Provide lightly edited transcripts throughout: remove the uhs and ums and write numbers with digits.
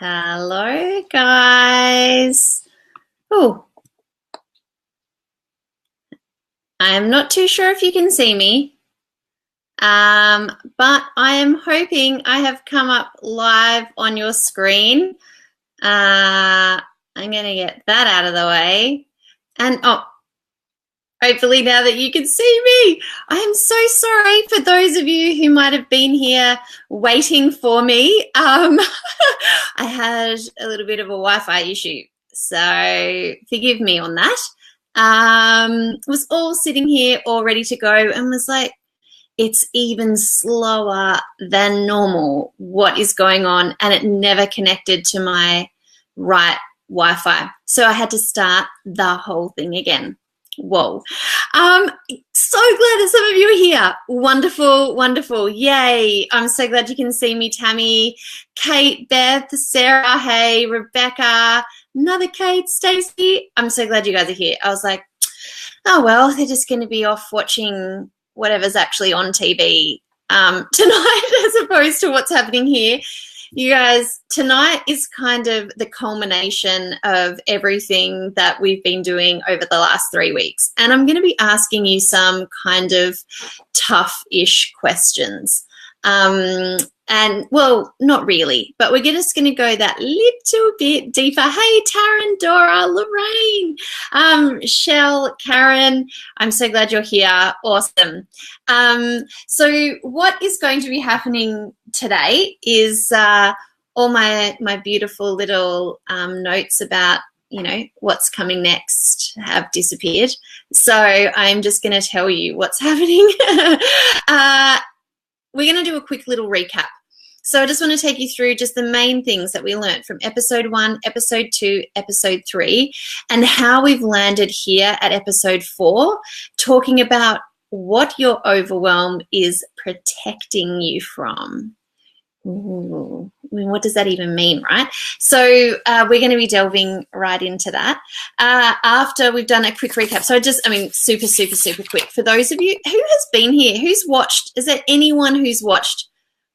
Hello, guys. Oh, I'm not too sure if you can see me, but I am hoping I have come up live on your screen. I'm going to get that out of the way. And, hopefully now that you can see me. I am so sorry for those of you who might have been here waiting for me. I had a little bit of a Wi-Fi issue, so forgive me on that. Was all sitting here all ready to go and was like, it's even slower than normal. What is going on? And it never connected to my right Wi-Fi. So I had to start the whole thing again. Whoa. So glad that some of you are here. Wonderful, wonderful. Yay. I'm so glad you can see me, Tammy, Kate, Beth, Sarah, hey, Rebecca, another Kate, Stacey. I'm so glad you guys are here. I was like, oh, well, they're just going to be off watching whatever's actually on TV tonight as opposed to what's happening here. You guys, tonight is kind of the culmination of everything that we've been doing over the last 3 weeks. And I'm going to be asking you some kind of tough-ish questions. And, well, not really, but we're just going to go that little bit deeper. Hey, Taryn, Dora, Lorraine, Shell, Karen, I'm so glad you're here. Awesome. So what is going to be happening today is all my beautiful little notes about, you know, what's coming next have disappeared. So I'm just going to tell you what's happening. We're going to do a quick little recap. So I just want to take you through just the main things that we learned from episode 1, episode 2, episode 3, and how we've landed here at episode 4, talking about what your overwhelm is protecting you from. Ooh, I mean, what does that even mean, right? So we're going to be delving right into that after we've done a quick recap. So super, super, super quick. For those of you who has been here, who's watched, is there anyone who's watched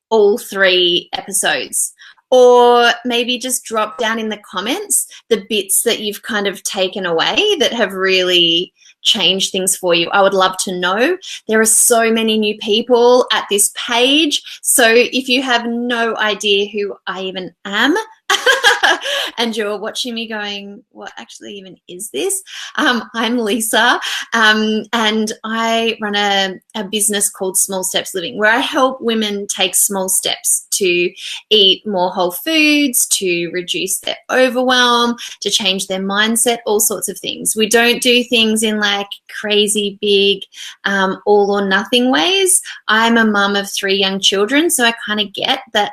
all 3 episodes? Or maybe just drop down in the comments the bits that you've kind of taken away that have really changed things for you. I would love to know. There are so many new people at this page. So if you have no idea who I even am, and you're watching me going, what actually even is this? I'm Lisa, and I run a business called Small Steps Living, where I help women take small steps to eat more whole foods, to reduce their overwhelm, to change their mindset, all sorts of things. We don't do things in like crazy big all or nothing ways. I'm a mum of 3 young children, so I kind of get that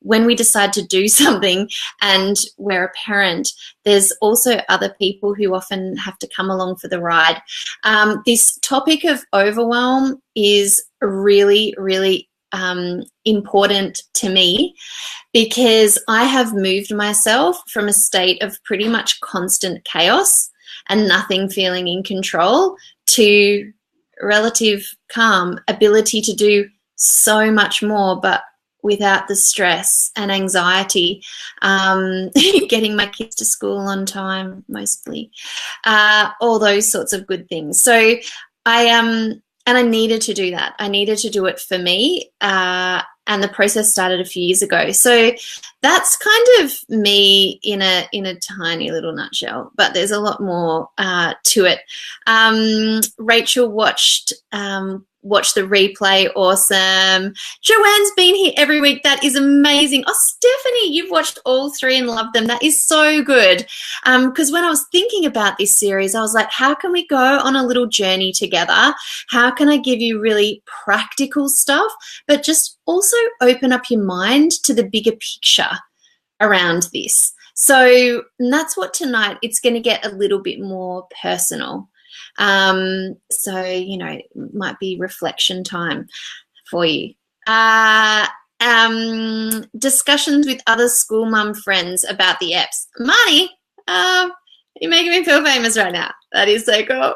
when we decide to do something and we're a parent, there's also other people who often have to come along for the ride. This topic of overwhelm is really, really important to me because I have moved myself from a state of pretty much constant chaos and nothing feeling in control to relative calm, ability to do so much more, but without the stress and anxiety, getting my kids to school on time, mostly, all those sorts of good things. So I needed to do that. I needed to do it for me, and the process started a few years ago. So that's kind of me in a tiny little nutshell, but there's a lot more to it. Rachel watched the replay. Awesome. Joanne's been here every week. That is amazing. Oh, Stephanie, you've watched all 3 and loved them. That is so good. Because when I was thinking about this series, I was like, how can we go on a little journey together? How can I give you really practical stuff, but just also open up your mind to the bigger picture around this? So that's what tonight, it's going to get a little bit more personal. So, you know, it might be reflection time for you. Discussions with other school mum friends about the EPs. Marnie, you're making me feel famous right now. That is so cool.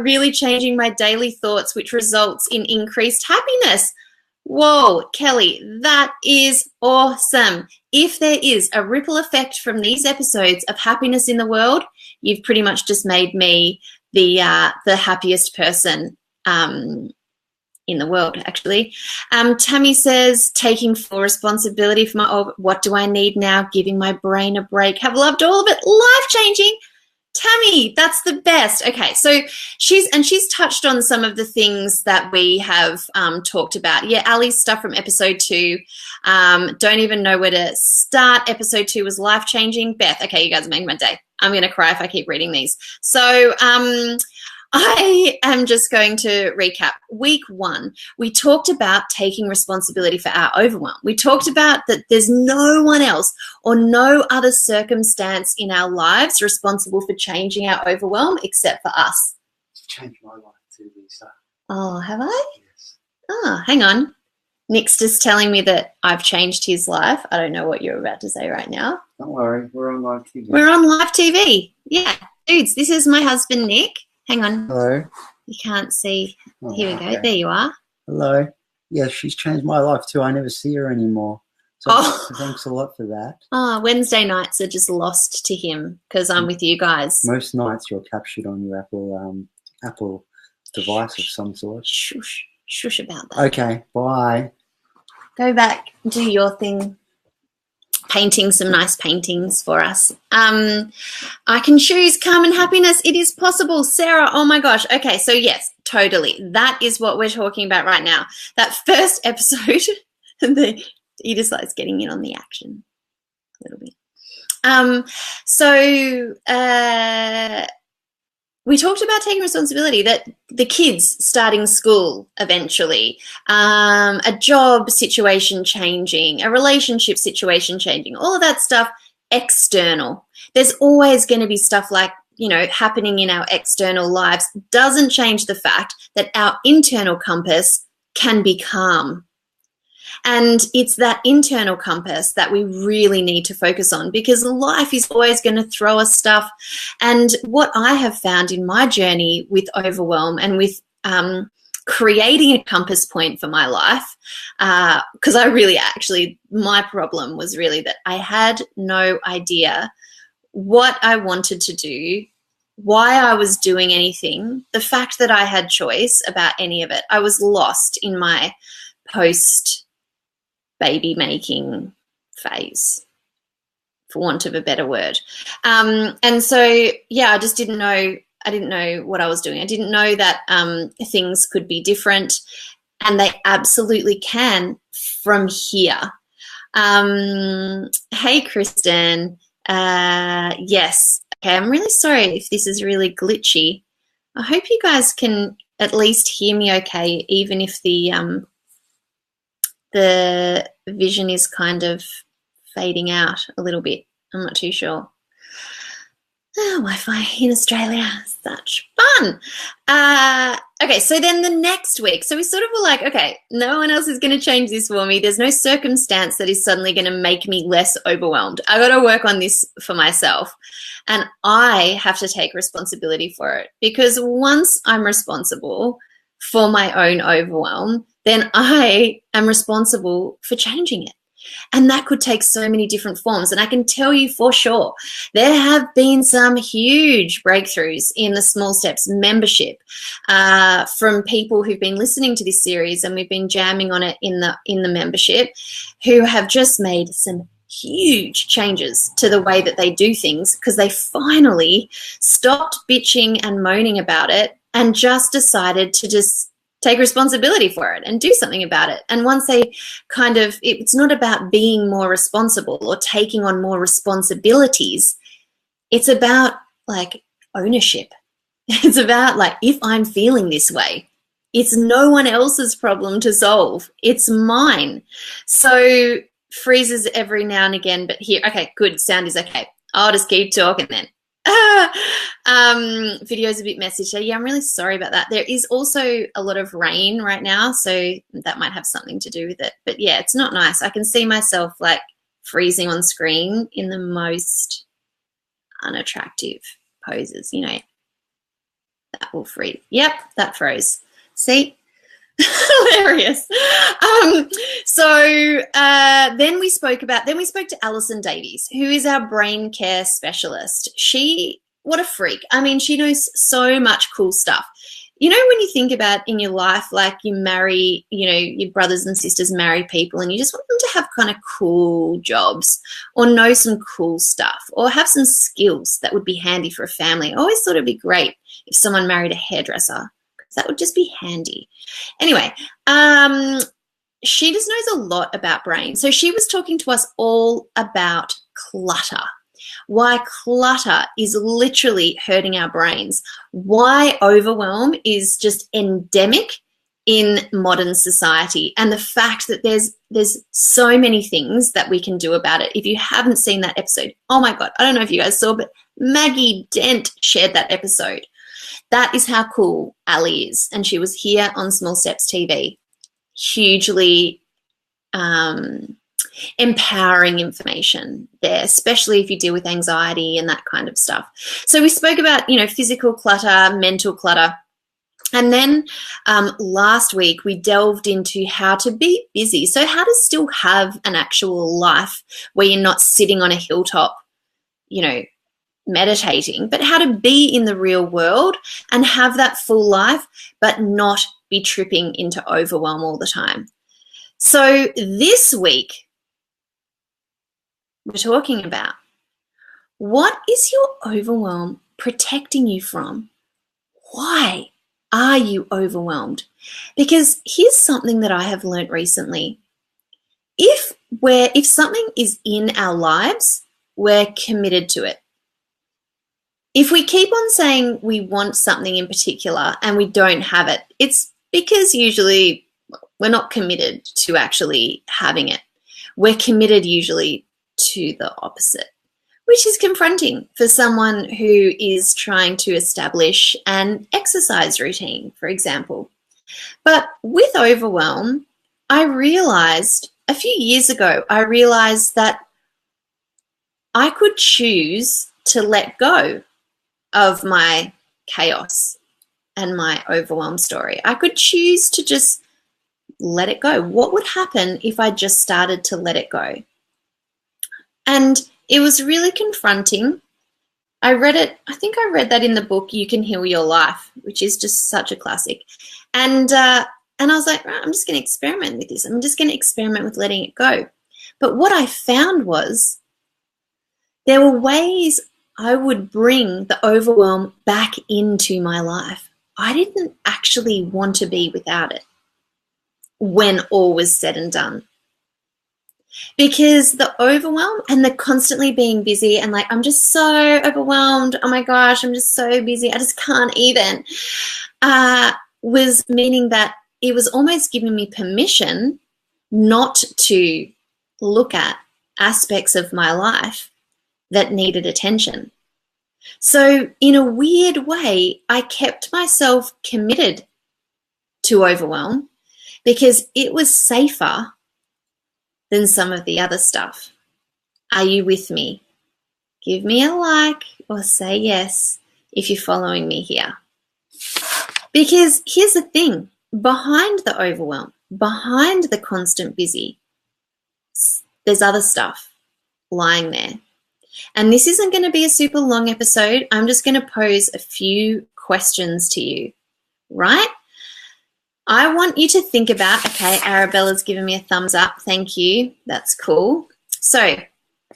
Really changing my daily thoughts, which results in increased happiness. Whoa, Kelly, that is awesome. If there is a ripple effect from these episodes of happiness in the world, you've pretty much just made me the happiest person in the world, actually. Tammy says, taking full responsibility for what do I need now? Giving my brain a break. Have loved all of it. Life-changing. Tammy, that's the best. Okay, so she's touched on some of the things that we have talked about. Yeah, Ali's stuff from episode 2. Don't even know where to start. Episode 2 was life-changing. Beth, okay, you guys are making my day. I'm going to cry if I keep reading these. So I am just going to recap. Week 1, we talked about taking responsibility for our overwhelm. We talked about that there's no one else or no other circumstance in our lives responsible for changing our overwhelm except for us. It's changed my life too, Lisa. Oh, have I? Yes. Oh, hang on. Nick's just telling me that I've changed his life. I don't know what you're about to say right now. Don't worry, we're on live TV. We're on live TV. Yeah. Dudes, this is my husband, Nick. Hang on. Hello. You can't see. Oh, Here we go. okay. There you are. Hello. Yeah, she's changed my life too. I never see her anymore. So thanks a lot for that. Oh, Wednesday nights are just lost to him because I'm with you guys. Most nights you're captured on your Apple device of some sort. Shush about that. Okay, bye. Go back, do your thing. Painting some nice paintings for us. I can choose calm and happiness. It is possible. Sarah, oh my gosh. Okay, so yes, totally. That is what we're talking about right now. That first episode, he just likes getting in on the action a little bit. We talked about taking responsibility, that the kids starting school eventually, a job situation changing, a relationship situation changing, all of that stuff external. There's always going to be stuff like, happening in our external lives. Doesn't change the fact that our internal compass can be calm. And it's that internal compass that we really need to focus on, because life is always going to throw us stuff. And what I have found in my journey with overwhelm and with creating a compass point for my life, because my problem was really that I had no idea what I wanted to do, why I was doing anything, the fact that I had choice about any of it. I was lost in my post-baby making phase, for want of a better word. And so, yeah, I just didn't know. I didn't know what I was doing. I didn't know that things could be different, and they absolutely can from here. Hey, Kristen. Yes. Okay, I'm really sorry if this is really glitchy. I hope you guys can at least hear me okay, even if the vision is kind of fading out a little bit. I'm not too sure. Wi-Fi in Australia, such fun. Okay, so then the next week, so we sort of were like, okay, no one else is going to change this for me. There's no circumstance that is suddenly going to make me less overwhelmed. I got to work on this for myself, and I have to take responsibility for it, because once I'm responsible for my own overwhelm, then I am responsible for changing it. And that could take so many different forms. And I can tell you for sure, there have been some huge breakthroughs in the Small Steps membership from people who've been listening to this series, and we've been jamming on it in the membership, who have just made some huge changes to the way that they do things, because they finally stopped bitching and moaning about it and just decided to just take responsibility for it and do something about it. And once they it's not about being more responsible or taking on more responsibilities. It's about like ownership. It's about like, if I'm feeling this way, it's no one else's problem to solve. It's mine. So freezes every now and again, but here, okay, good. Sound is okay. I'll just keep talking then. Video's a bit messy today. Yeah, I'm really sorry about that. There is also a lot of rain right now, so that might have something to do with it. But yeah, it's not nice. I can see myself like freezing on screen in the most unattractive poses, that will freeze. Yep, that froze. See? Hilarious. Then we spoke to Alison Davies, who is our brain care specialist. What a freak. I mean, she knows so much cool stuff. You know, when you think about in your life, like you marry, you know, your brothers and sisters marry people and you just want them to have kind of cool jobs or know some cool stuff or have some skills that would be handy for a family. I always thought it'd be great if someone married a hairdresser, because that would just be handy. Anyway, she just knows a lot about brain. So she was talking to us all about clutter. Why clutter is literally hurting our brains. Why overwhelm is just endemic in modern society. And the fact that there's so many things that we can do about it. If you haven't seen that episode, oh my God, I don't know if you guys saw, but Maggie Dent shared that episode. That is how cool Ali is. And she was here on Small Steps TV. Hugely empowering information there, especially if you deal with anxiety and that kind of stuff. So we spoke about, you know, physical clutter, mental clutter. And then last week we delved into how to be busy. So how to still have an actual life where you're not sitting on a hilltop, you know, meditating, but how to be in the real world and have that full life, but not be tripping into overwhelm all the time. So this week, we're talking about, what is your overwhelm protecting you from? Why are you overwhelmed? Because here's something that I have learned recently. If something is in our lives, we're committed to it. If we keep on saying we want something in particular and we don't have it, it's because usually we're not committed to actually having it. We're committed usually to the opposite, which is confronting for someone who is trying to establish an exercise routine, for example. But with overwhelm, I realized a few years ago, that I could choose to let go of my chaos and my overwhelm story. I could choose to just let it go. What would happen if I just started to let it go? And it was really confronting. I read that in the book, You Can Heal Your Life, which is just such a classic. And I was like, right, I'm just going to experiment with this. I'm just going to experiment with letting it go. But what I found was there were ways I would bring the overwhelm back into my life. I didn't actually want to be without it when all was said and done. Because the overwhelm and the constantly being busy and like, I'm just so overwhelmed. Oh my gosh, I'm just so busy. I just can't even, was meaning that it was almost giving me permission not to look at aspects of my life that needed attention. So in a weird way, I kept myself committed to overwhelm because it was safer than some of the other stuff. Are you with me? Give me a like or say yes if you're following me here. Because here's the thing, behind the overwhelm, behind the constant busy, there's other stuff lying there. And this isn't going to be a super long episode. I'm just going to pose a few questions to you, right? I want you to think about, okay, Arabella's given me a thumbs up. Thank you. That's cool. So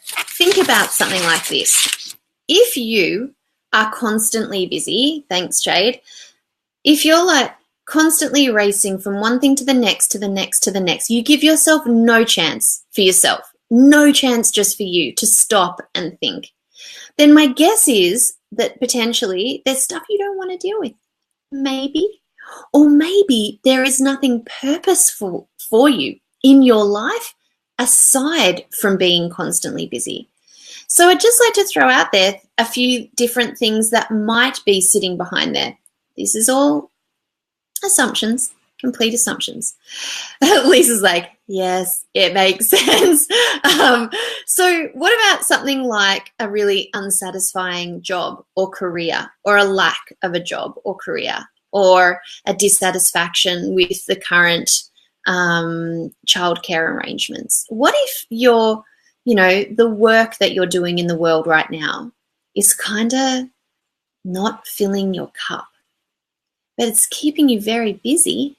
think about something like this. If you are constantly busy, thanks, Jade. If you're like constantly racing from one thing to the next, to the next, to the next, you give yourself no chance for yourself, no chance just for you to stop and think, then my guess is that potentially there's stuff you don't want to deal with. Maybe. Or maybe there is nothing purposeful for you in your life aside from being constantly busy. So I'd just like to throw out there a few different things that might be sitting behind there. This is all assumptions, complete assumptions. Lisa's like, yes, it makes sense. So what about something like a really unsatisfying job or career, or a lack of a job or career? or a dissatisfaction with the current childcare arrangements? What if the work that you're doing in the world right now is kind of not filling your cup, but it's keeping you very busy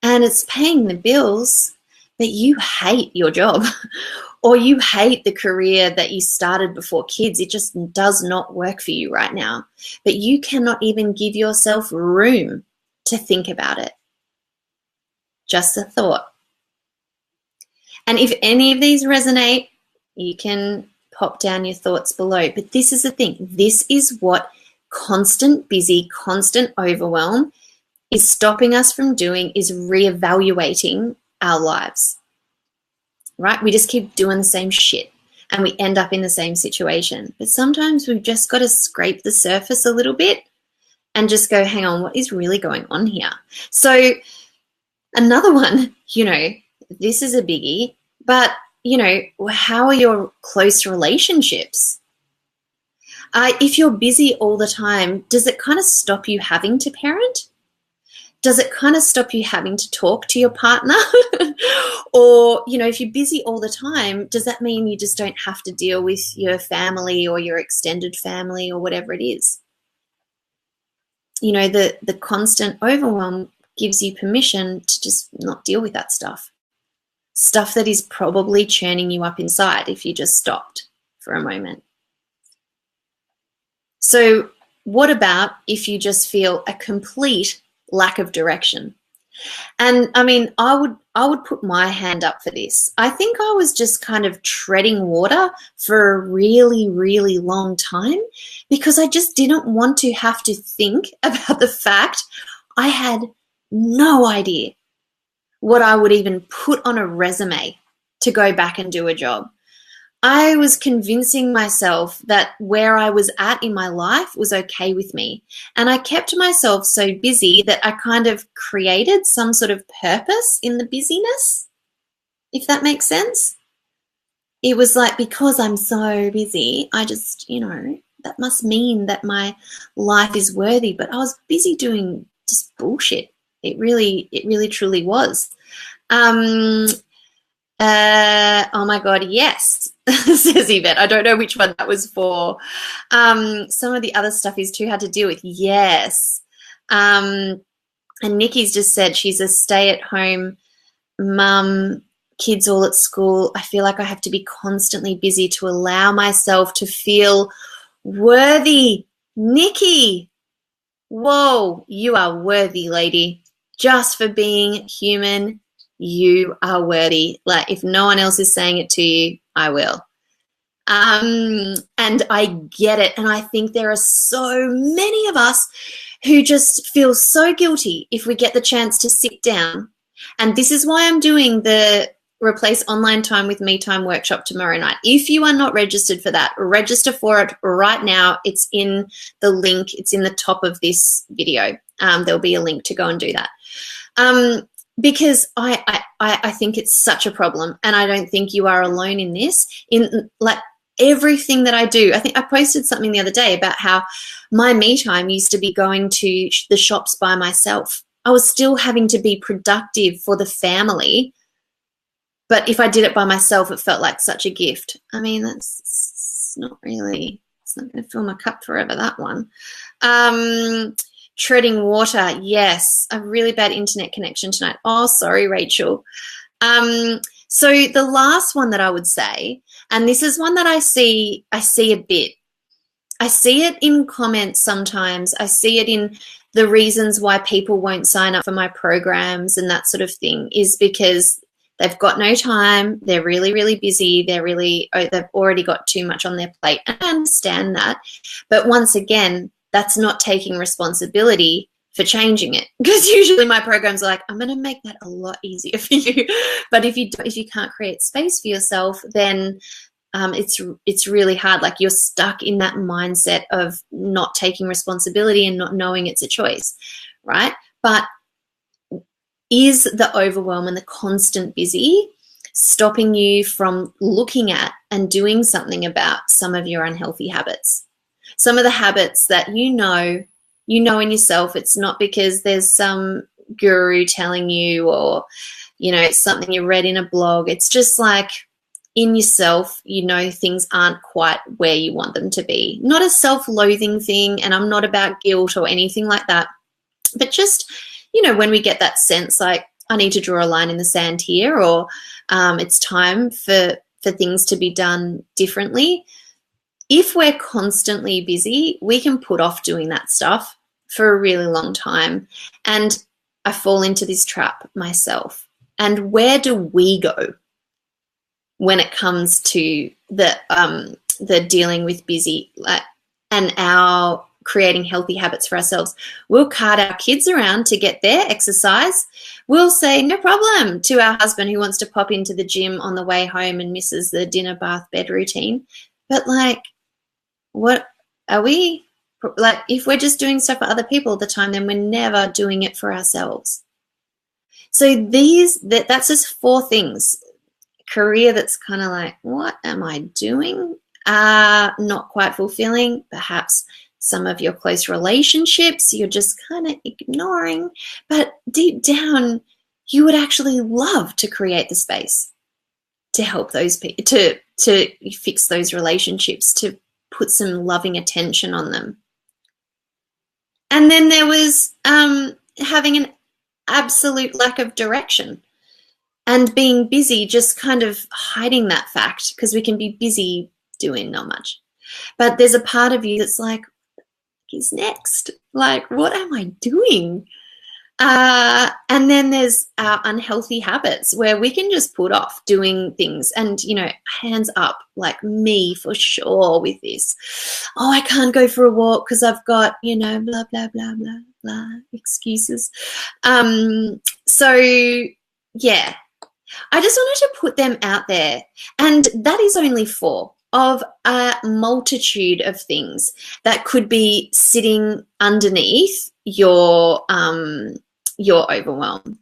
and it's paying the bills, but you hate your job or you hate the career that you started before kids. It just does not work for you right now, but you cannot even give yourself room to think about it. Just a thought. And if any of these resonate, you can pop down your thoughts below. But this is the thing. This is what constant busy, constant overwhelm is stopping us from doing, is reevaluating our lives, right? We just keep doing the same shit and we end up in the same situation. But sometimes we've just got to scrape the surface a little bit and just go, hang on, what is really going on here? So another one, this is a biggie, but, how are your close relationships? If you're busy all the time, does it kind of stop you having to parent? Does it kind of stop you having to talk to your partner? Or, if you're busy all the time, does that mean you just don't have to deal with your family or your extended family or whatever it is? The constant overwhelm gives you permission to just not deal with that stuff. Stuff that is probably churning you up inside if you just stopped for a moment. So what about if you just feel a complete lack of direction? And I mean, I would put my hand up for this. I think I was just kind of treading water for a really, really long time because I just didn't want to have to think about the fact I had no idea what I would even put on a resume to go back and do a job. I was convincing myself that where I was at in my life was okay with me. And I kept myself so busy that I kind of created some sort of purpose in the busyness, if that makes sense. It was like, because I'm so busy, I just, that must mean that my life is worthy. But I was busy doing just bullshit. It really truly was. Oh my God, yes, says Yvette. I don't know which one that was for. Some of the other stuff is too hard to deal with. Yes. And Nikki's just said she's a stay-at-home mum, kids all at school. I feel like I have to be constantly busy to allow myself to feel worthy. Nikki, whoa, you are worthy, lady. Just for being human, you are worthy. Like, if no one else is saying it to you, I will. And I get it. And I think there are so many of us who just feel so guilty if we get the chance to sit down. And this is why I'm doing the Replace Online Time with Me Time workshop tomorrow night. If you are not registered for that, register for it right now. It's in the link. It's in the top of this video. There'll be a link to go and do that. Because I think it's such a problem, and I don't think you are alone in this. In like everything that I do, I think I posted something the other day about how my me time used to be going to the shops by myself. I was still having to be productive for the family, but if I did it by myself, it felt like such a gift. I mean, it's not going to fill my cup forever, that one. Treading water, yes. A really bad internet connection tonight. Oh, sorry, Rachel. So the last one that I would say, and this is one that I see a bit. I see it in comments sometimes. I see it in the reasons why people won't sign up for my programs and that sort of thing, is because they've got no time. They're really, really busy. They've already got too much on their plate. And I understand that. But once again, that's not taking responsibility for changing it, because usually my programs are like, I'm going to make that a lot easier for you. But if you can't create space for yourself, then it's really hard. Like, you're stuck in that mindset of not taking responsibility and not knowing it's a choice, right? But is the overwhelm and the constant busy stopping you from looking at and doing something about some of your unhealthy habits? Some of the habits that you You know in yourself. It's not because there's some guru telling you, or, you know, it's something you read in a blog. It's just like in yourself, you know, things aren't quite where you want them to be. Not a self-loathing thing, and I'm not about guilt or anything like that, but just, you know, when we get that sense like, I need to draw a line in the sand here, or it's time for things to be done differently. If we're constantly busy, we can put off doing that stuff for a really long time. And I fall into this trap myself. And where do we go when it comes to the dealing with busy and our creating healthy habits for ourselves? We'll cart our kids around to get their exercise. We'll say no problem to our husband who wants to pop into the gym on the way home and misses the dinner, bath, bed routine. But like, what are we like? If we're just doing stuff for other people all the time, then we're never doing it for ourselves. So that's just 4 things. Career that's kind of like, what am I doing? Not quite fulfilling. Perhaps some of your close relationships you're just kind of ignoring, but deep down you would actually love to create the space to help those people, to fix those relationships, to put some loving attention on them. And then there was having an absolute lack of direction and being busy, just kind of hiding that fact, because we can be busy doing not much. But there's a part of you that's like, he's next. Like, what am I doing? And then there's our unhealthy habits where we can just put off doing things. And, you know, hands up, like me for sure with this. Oh, I can't go for a walk because I've got, you know, blah, blah, blah, blah, blah, excuses. So, yeah, I just wanted to put them out there. And that is only 4 of a multitude of things that could be sitting underneath your overwhelm.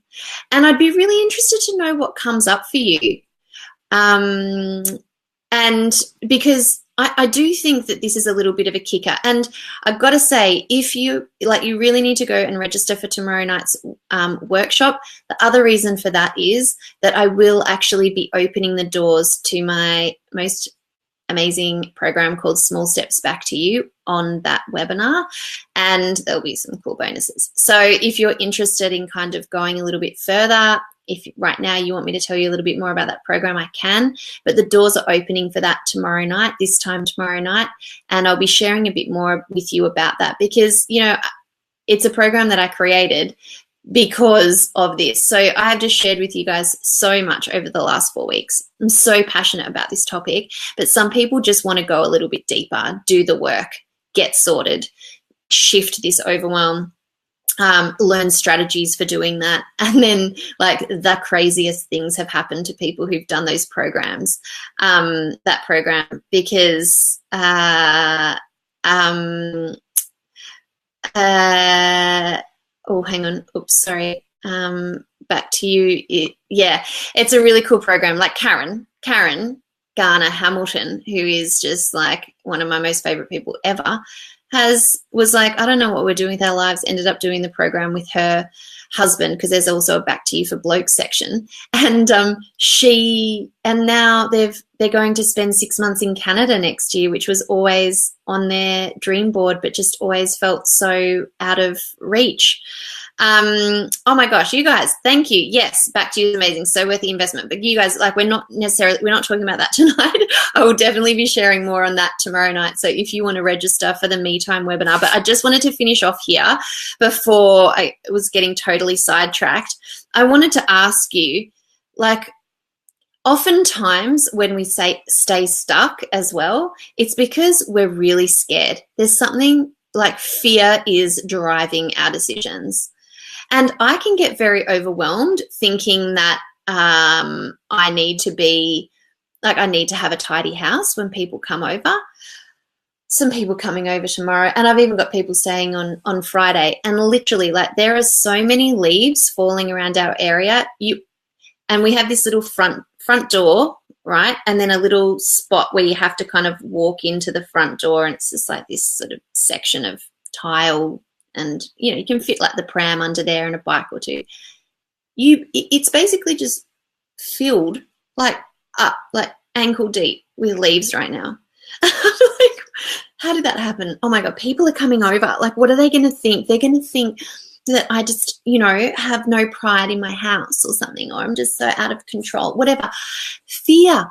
And I'd be really interested to know what comes up for you. And because I do think that this is a little bit of a kicker. And I've got to say, if you really need to go and register for tomorrow night's workshop. The other reason for that is that I will actually be opening the doors to my most amazing program called Small Steps Back to You on that webinar, and there'll be some cool bonuses. So if you're interested in kind of going a little bit further, if right now you want me to tell you a little bit more about that program, I can, but the doors are opening for that tomorrow night, this time tomorrow night, and I'll be sharing a bit more with you about that, because, you know, it's a program that I created because of this. So I have just shared with you guys so much over the last 4 weeks. I'm so passionate about this topic, but some people just want to go a little bit deeper, do the work, get sorted, shift this overwhelm, learn strategies for doing that. And then like the craziest things have happened to people who've done those programs, that program, because oh, hang on. Oops, sorry. Back to you. It's a really cool program. Like Karen Garner Hamilton, who is just like one of my most favorite people ever, was like, I don't know what we're doing with our lives, ended up doing the program with her husband, because there's also a Back to You for Blokes section. And now they're going to spend 6 months in Canada next year, which was always on their dream board, but just always felt so out of reach. Oh my gosh, you guys, thank you. Yes, Back to You is amazing, so worth the investment. But you guys, like, we're not talking about that tonight. I will definitely be sharing more on that tomorrow night. So if you want to register for the Me Time webinar, but I just wanted to finish off here before I was getting totally sidetracked. I wanted to ask you, like, oftentimes when we say stay stuck as well, it's because we're really scared. There's something like fear is driving our decisions. And I can get very overwhelmed thinking that I need to have a tidy house when people come over. Some people coming over tomorrow, and I've even got people staying on Friday, and literally, like, there are so many leaves falling around our area. And we have this little front door, right? And then a little spot where you have to kind of walk into the front door, and it's just like this sort of section of tile and you can fit like the pram under there and a bike or two. It's basically just filled like up, like ankle deep with leaves right now. Like, how did that happen? Oh my God, people are coming over. Like, what are they going to think? They're going to think that I just, have no pride in my house or something, or I'm just so out of control, whatever. Fear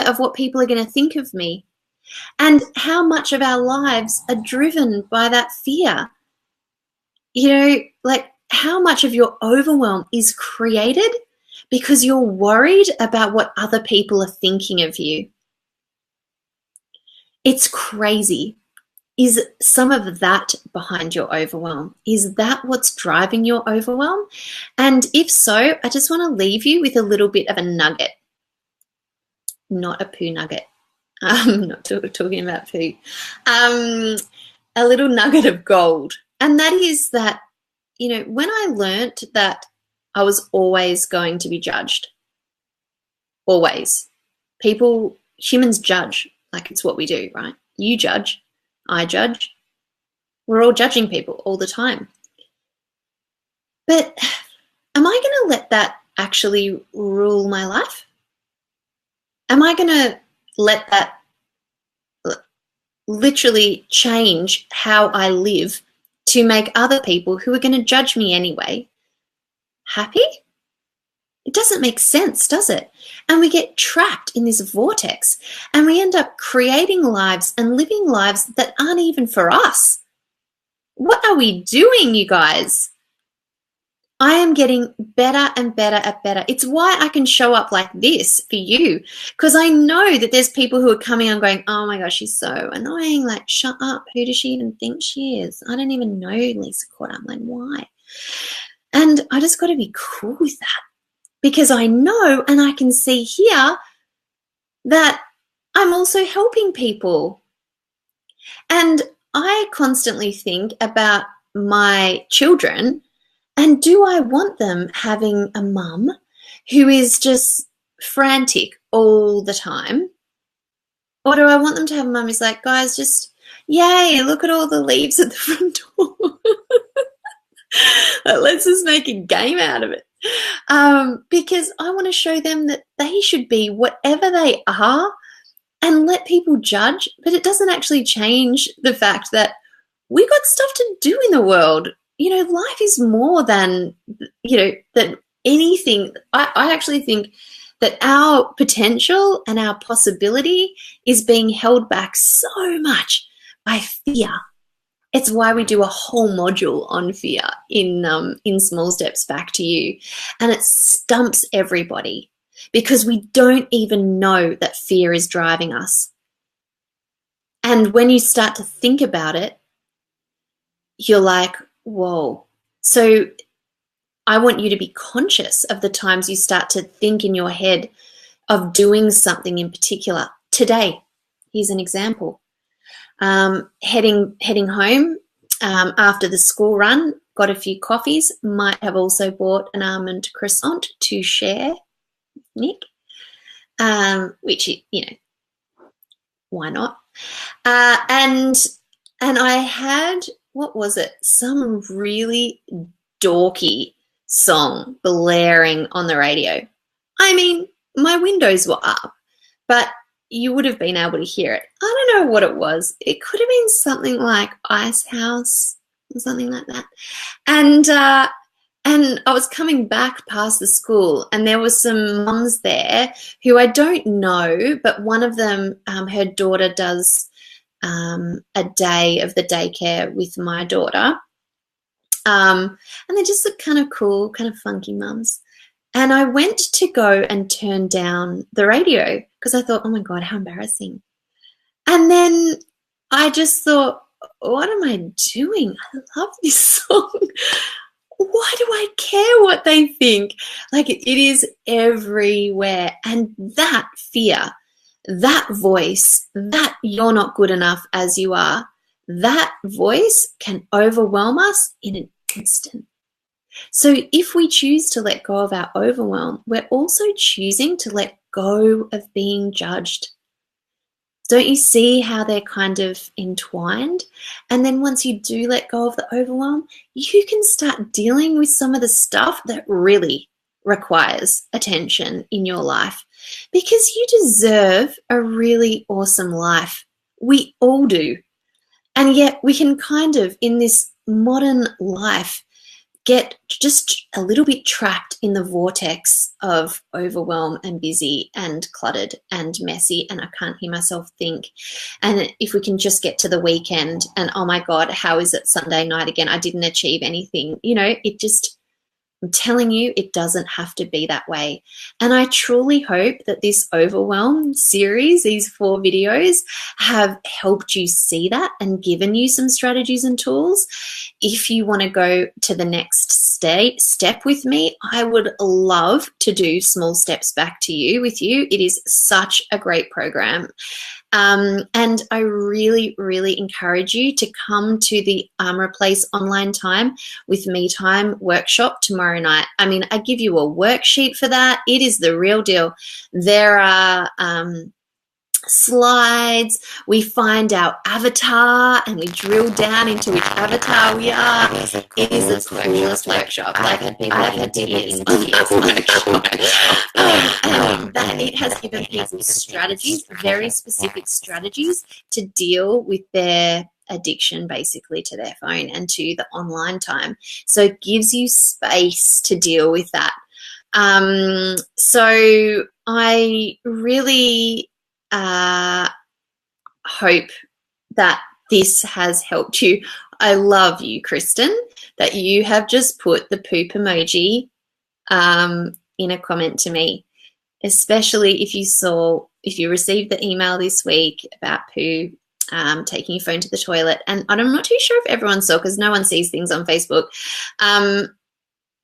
of what people are going to think of me. And how much of our lives are driven by that fear? Like how much of your overwhelm is created because you're worried about what other people are thinking of you. It's crazy. Is some of that behind your overwhelm? Is that what's driving your overwhelm? And if so, I just want to leave you with a little bit of a nugget. Not a poo nugget. I'm not talking about poo. A little nugget of gold. And that is that, when I learnt that I was always going to be judged, always. Humans judge, like it's what we do, right? You judge, I judge. We're all judging people all the time. But am I going to let that actually rule my life? Am I going to let that literally change how I live to make other people who are going to judge me anyway happy? It doesn't make sense, does it? And we get trapped in this vortex and we end up creating lives and living lives that aren't even for us. What are we doing, you guys? I am getting better and better at better. It's why I can show up like this for you, because I know that there's people who are coming and going, oh my gosh, she's so annoying. Like, shut up. Who does she even think she is? I don't even know Lisa Corduff. I'm like, why? And I just got to be cool with that, because I know and I can see here that I'm also helping people. And I constantly think about my children. And do I want them having a mum who is just frantic all the time? Or do I want them to have a mum who's like, guys, just, yay, look at all the leaves at the front door. Let's just make a game out of it. Because I want to show them that they should be whatever they are and let people judge. But it doesn't actually change the fact that we got stuff to do in the world. Life is more than, than anything. I actually think that our potential and our possibility is being held back so much by fear. It's why we do a whole module on fear in Small Steps Back to You. And it stumps everybody because we don't even know that fear is driving us. And when you start to think about it, you're like, whoa. So I want you to be conscious of the times you start to think in your head of doing something in particular. Today, here's an example. Heading home after the school run, got a few coffees, might have also bought an almond croissant to share with Nick, which, why not? And I had, what was it? Some really dorky song blaring on the radio. I mean, my windows were up, but you would have been able to hear it. I don't know what it was. It could have been something like Ice House or something like that. And I was coming back past the school and there were some mums there who I don't know, but one of them, her daughter does a day of the daycare with my daughter. And they're just the kind of cool, kind of funky mums. And I went to go and turn down the radio because I thought, oh my God, how embarrassing. And then I just thought, what am I doing? I love this song. Why do I care what they think? Like, it is everywhere. And that fear, that voice, that you're not good enough as you are, that voice can overwhelm us in an instant. So if we choose to let go of our overwhelm, we're also choosing to let go of being judged. Don't you see how they're kind of entwined? And then once you do let go of the overwhelm, you can start dealing with some of the stuff that really requires attention in your life, because you deserve a really awesome life. We all do. And yet we can kind of, in this modern life, get just a little bit trapped in the vortex of overwhelm and busy and cluttered and messy, and I can't hear myself think. And if we can just get to the weekend and, oh my God, how is it Sunday night again? I didn't achieve anything. You know, it just, I'm telling you, it doesn't have to be that way. And I truly hope that this Overwhelm series, these 4 videos, have helped you see that and given you some strategies and tools. If you want to go to the next step with me, I would love to do Small Steps Back to You with you. It is such a great program. And I really, really encourage you to come to the Replace Online Time with Me Time workshop tomorrow night. I mean, I give you a worksheet for that. It is the real deal. There are slides, we find our avatar and we drill down into which avatar we are. It is the coolest workshop. Like, I've had years on this workshop. And that it has given people strategies, very specific strategies to deal with their addiction basically to their phone and to the online time. So it gives you space to deal with that. So I really hope that this has helped you. I love you, Kristen, that you have just put the poop emoji in a comment to me, especially if you received the email this week about poo, taking your phone to the toilet. And I'm not too sure if everyone saw, because no one sees things on Facebook,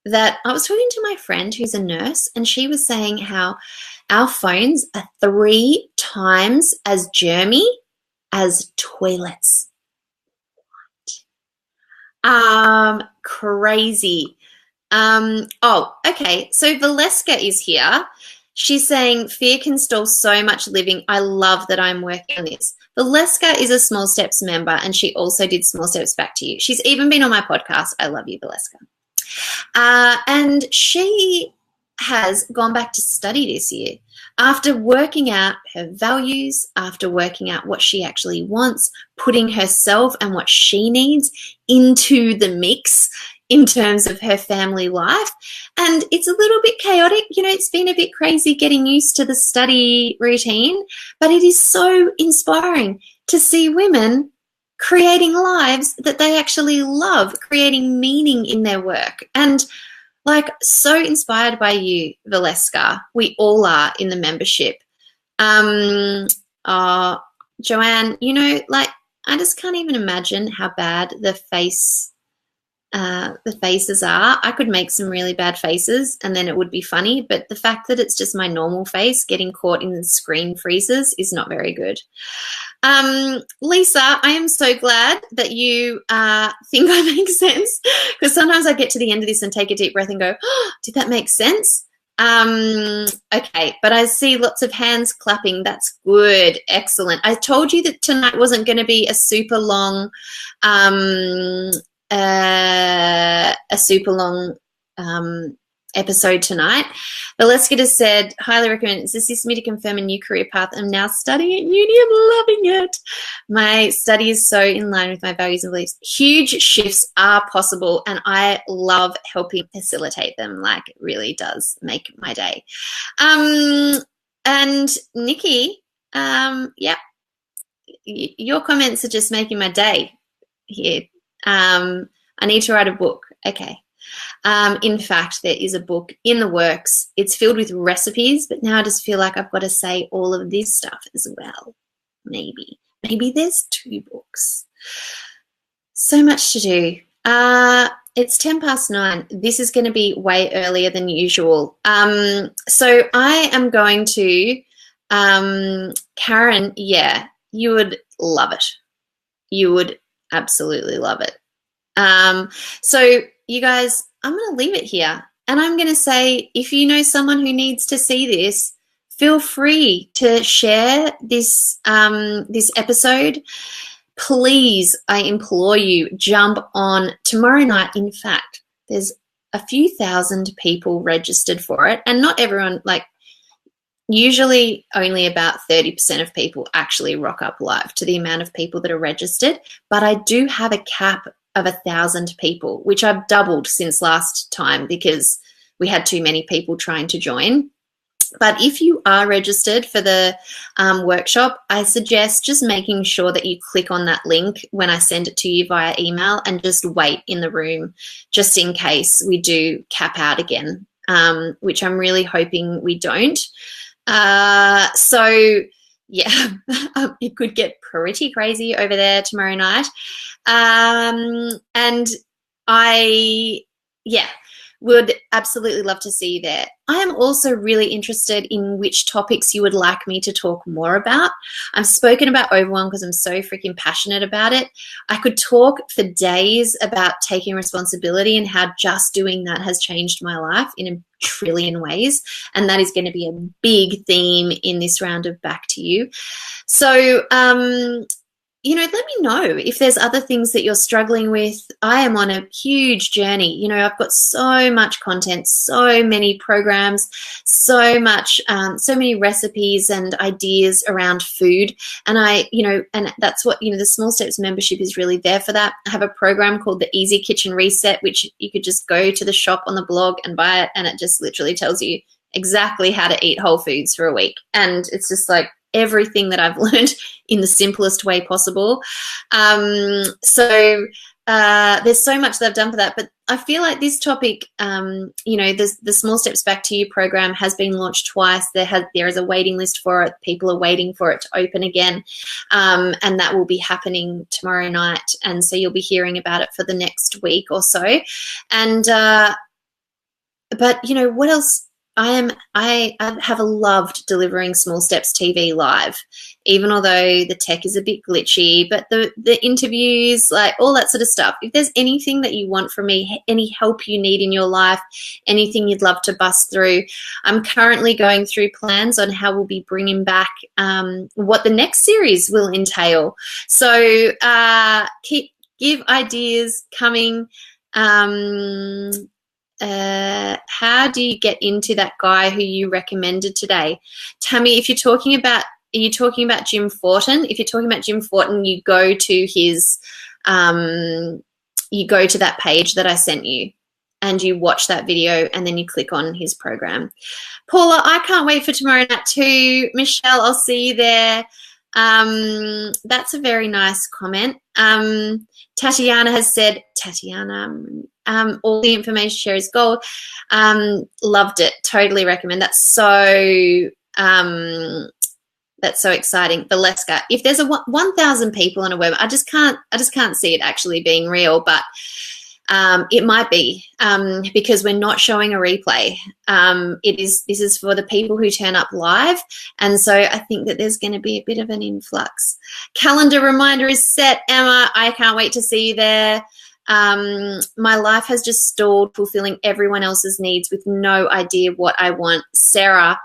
that I was talking to my friend who's a nurse, and she was saying how our phones are 3 times as germy as toilets. Crazy. Oh, okay. So Valeska is here. She's saying fear can stall so much living. I love that I'm working on this. Valeska is a Small Steps member, and she also did Small Steps Back to You. She's even been on my podcast. I love you, Valeska. And she has gone back to study this year after working out her values, after working out what she actually wants, putting herself and what she needs into the mix in terms of her family life. And it's a little bit chaotic. You know, it's been a bit crazy getting used to the study routine, but it is so inspiring to see women creating lives that they actually love, creating meaning in their work. And like, so inspired by you, Valeska. We all are in the membership. Joanne, you know, like, I just can't even imagine how bad the faces are. I could make some really bad faces and then it would be funny, but the fact that it's just my normal face getting caught in the screen freezes is not very good. Lisa, I am so glad that you think I make sense, because sometimes I get to the end of this and take a deep breath and go, oh, did that make sense? Okay, but I see lots of hands clapping. That's good. Excellent. I told you that tonight wasn't going to be a super long episode tonight. Valeska just said, highly recommend. It's assisted me to confirm a new career path. I'm now studying at uni. I'm loving it. My study is so in line with my values and beliefs. Huge shifts are possible, and I love helping facilitate them. Like, it really does make my day. And Nikki, yeah, your comments are just making my day here. I need to write a book. Okay. In fact, there is a book in the works. It's filled with recipes, but now I just feel like I've got to say all of this stuff as well. Maybe there's 2 books. So much to do. It's 9:10. This is going to be way earlier than usual. So I am going to, Karen, yeah, you would love it. You would absolutely love it. So you guys, I'm going to leave it here, and I'm going to say, if you know someone who needs to see this, feel free to share this this episode. Please, I implore you, jump on tomorrow night. In fact, there's a few thousand people registered for it, and not everyone, like usually only about 30% of people actually rock up live to the amount of people that are registered. But I do have a cap of 1,000 people, which I've doubled since last time because we had too many people trying to join. But if you are registered for the workshop, I suggest just making sure that you click on that link when I send it to you via email and just wait in the room just in case we do cap out again, which I'm really hoping we don't. So, yeah, it could get pretty crazy over there tomorrow night. And I, yeah, would absolutely love to see you there. I am also really interested in which topics you would like me to talk more about. I've spoken about Overwhelm because I'm so freaking passionate about it. I could talk for days about taking responsibility and how just doing that has changed my life in a trillion ways. And that is going to be a big theme in this round of Back to You. So, you know, let me know if there's other things that you're struggling with. I am on a huge journey. You know, I've got so much content, so many programs, so many recipes and ideas around food. And and that's what, the Small Steps membership is really there for that. I have a program called the Easy Kitchen Reset, which you could just go to the shop on the blog and buy it. And it just literally tells you exactly how to eat whole foods for a week. And it's just like everything that I've learned in the simplest way possible. So there's so much that I've done for that, but I feel like this topic, the Small Steps Back to You program has been launched twice. There is a waiting list for it. People are waiting for it to open again, and that will be happening tomorrow night. And so you'll be hearing about it for the next week or so. And but what else? I have loved delivering Small Steps TV live, even although the tech is a bit glitchy, but the interviews, like all that sort of stuff. If there's anything that you want from me, any help you need in your life, anything you'd love to bust through, I'm currently going through plans on how we'll be bringing back what the next series will entail. So give ideas coming. How do you get into that guy who you recommended today? Tammy, are you talking about Jim Fortin? If you're talking about Jim Fortin, you go to his, you go to that page that I sent you and you watch that video and then you click on his program. Paula, I can't wait for tomorrow night too. Michelle, I'll see you there. That's a very nice comment. Tatiana has said, all the information share is gold. Loved it. Totally recommend. That's so exciting. Valeska, if there's 1,000 people on a web, I just can't see it actually being real, but it might be because we're not showing a replay. This is for the people who turn up live, and so I think that there's going to be a bit of an influx. Calendar reminder is set. Emma, I can't wait to see you there. My life has just stalled fulfilling everyone else's needs with no idea what I want. Sarah,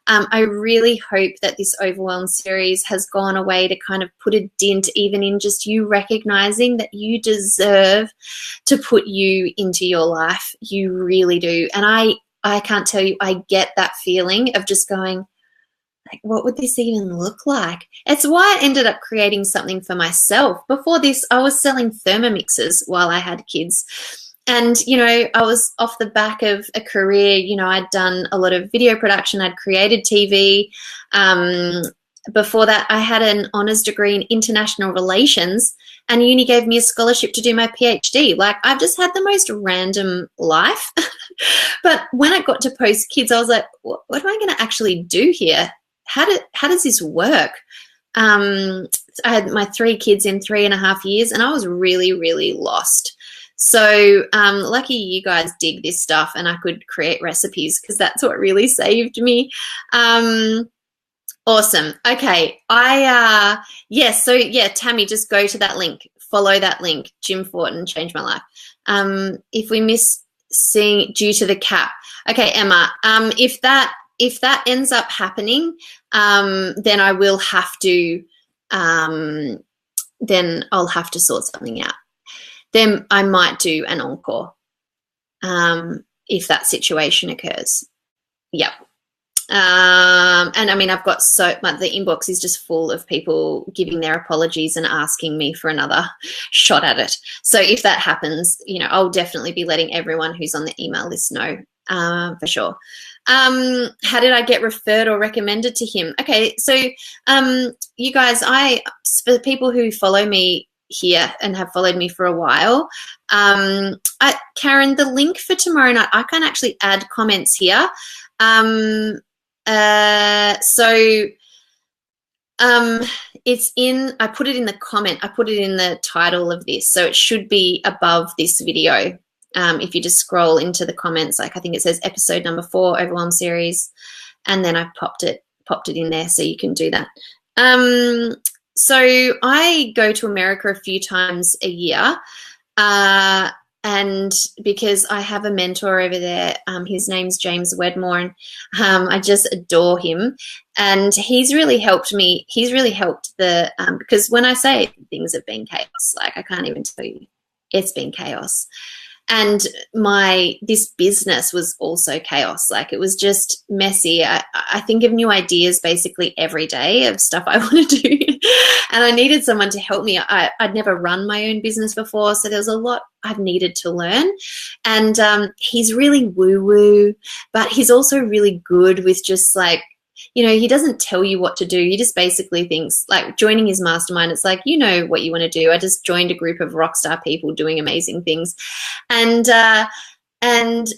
I really hope that this Overwhelm series has gone away to kind of put a dent even in just you recognizing that you deserve to put you into your life. You really do. And I can't tell you, I get that feeling of just going, like, what would this even look like? It's why I ended up creating something for myself. Before this, I was selling Thermomixes while I had kids. And, I was off the back of a career, I'd done a lot of video production. I'd created TV. Before that, I had an honours degree in international relations, and uni gave me a scholarship to do my PhD. Like, I've just had the most random life. But when I got to post kids, I was like, what am I going to actually do here? How does this work? I had my 3 kids in 3.5 years, and I was really, really lost. So lucky you guys dig this stuff and I could create recipes because that's what really saved me. Awesome. Okay. Tammy, just go to that link. Follow that link. Jim Fortin, changed my life. If we miss seeing due to the cap. Okay, Emma, if that if that ends up happening, then I will have to, then I'll have to sort something out. Then I might do an encore if that situation occurs. Yep. And I mean, I've got the inbox is just full of people giving their apologies and asking me for another shot at it. So if that happens, you know, I'll definitely be letting everyone who's on the email list know for sure. How did I get referred or recommended to him? Okay, so you guys, for people who follow me here and have followed me for a while, Karen, the link for tomorrow night, I can actually add comments here. It's I put it in the comment, I put it in the title of this, so it should be above this video. If you just scroll into the comments, like I think it says episode number 4, Overwhelm series, and then I popped it in there so you can do that. So I go to America a few times a year, and because I have a mentor over there, his name's James Wedmore, and I just adore him. And he's really helped me. He's really helped because when I say things have been chaos, like I can't even tell you, it's been chaos. And this business was also chaos. Like it was just messy. I think of new ideas basically every day of stuff I want to do. And I needed someone to help me. I'd never run my own business before. So there was a lot I've needed to learn. And he's really woo-woo, but he's also really good with just like, you know, he doesn't tell you what to do. He just basically thinks, like joining his mastermind, it's like, you know what you want to do. I just joined a group of rock star people doing amazing things. And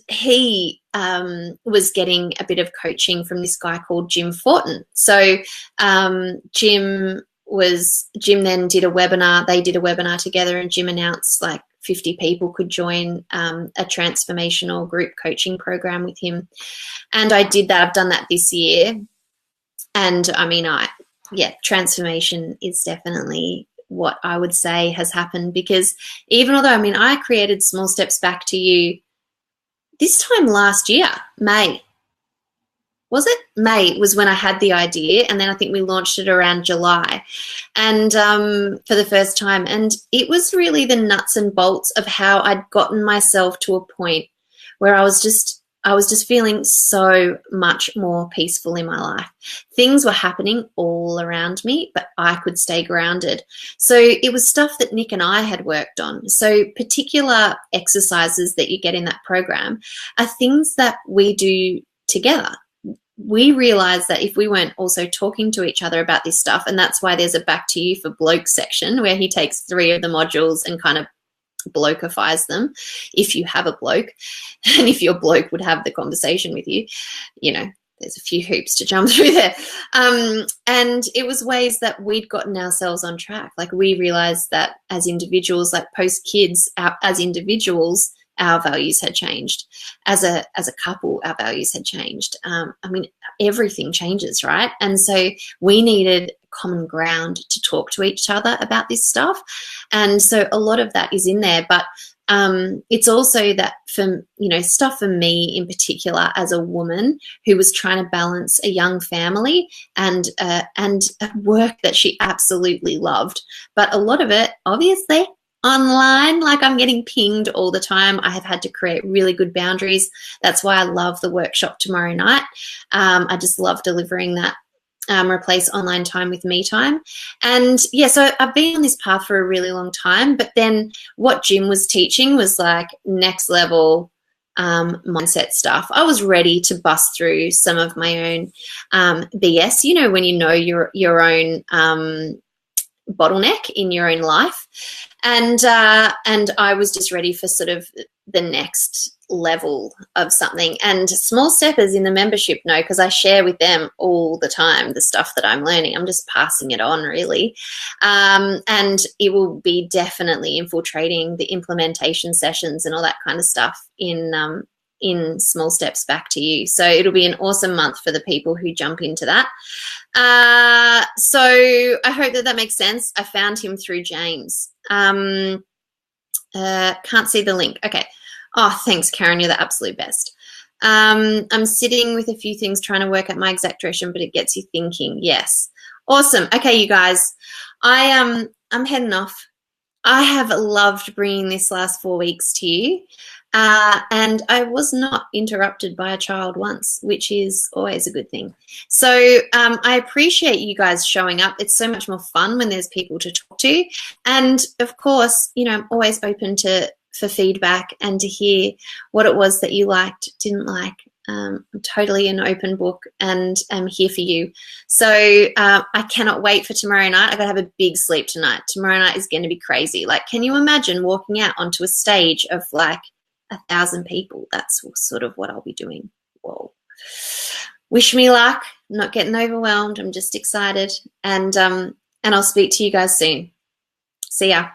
he was getting a bit of coaching from this guy called Jim Fortin. So Jim then did a webinar. They did a webinar together, and Jim announced like 50 people could join a transformational group coaching program with him. And I did that. I've done that this year. And I mean, transformation is definitely what I would say has happened, because even although, I mean, I created Small Steps Back to You this time last year, May. Was it? May was when I had the idea, and then I think we launched it around July, and for the first time. And it was really the nuts and bolts of how I'd gotten myself to a point where I was just feeling so much more peaceful in my life. Things were happening all around me, but I could stay grounded. So it was stuff that Nick and I had worked on. So particular exercises that you get in that program are things that we do together. We realized that if we weren't also talking to each other about this stuff, and that's why there's a Back to You for Bloke section where he takes 3 of the modules and kind of blokeifies them, if you have a bloke, and if your bloke would have the conversation with you, you know, there's a few hoops to jump through there. And it was ways that we'd gotten ourselves on track. Like we realized that as individuals, like post kids, as individuals, our values had changed. As a couple, our values had changed. I mean, everything changes, right? And so we needed common ground to talk to each other about this stuff. And so a lot of that is in there, but it's also that stuff for me in particular as a woman who was trying to balance a young family and work that she absolutely loved. But a lot of it, obviously, online, like I'm getting pinged all the time. I have had to create really good boundaries. That's why I love the workshop tomorrow night. I just love delivering that. Replace online time with me time. And yeah, so I've been on this path for a really long time, but then what Jim was teaching was like next level mindset stuff. I was ready to bust through some of my own BS, you know, when you know your own bottleneck in your own life. And I was just ready for sort of the next level of something. And small steppers in the membership know, because I share with them all the time the stuff that I'm learning. I'm just passing it on, really. And it will be definitely infiltrating the implementation sessions and all that kind of stuff in Small Steps Back to You. So it'll be an awesome month for the people who jump into that. So I hope that makes sense. I found him through James. Can't see the link. Okay. Oh, thanks, Karen. You're the absolute best. I'm sitting with a few things trying to work out my exact direction, but it gets you thinking. Yes. Awesome. Okay, you guys. I'm heading off. I have loved bringing this last 4 weeks to you. And I was not interrupted by a child once, which is always a good thing. So I appreciate you guys showing up. It's so much more fun when there's people to talk to. And of course, you know, I'm always open for feedback and to hear what it was that you liked, didn't like. I'm totally an open book and I'm here for you. So I cannot wait for tomorrow night. I got to have a big sleep tonight. Tomorrow night is going to be crazy. Like, can you imagine walking out onto a stage of like 1,000 people? That's sort of what I'll be doing. Whoa. Wish me luck. I'm not getting overwhelmed. I'm just excited. And I'll speak to you guys soon. See ya.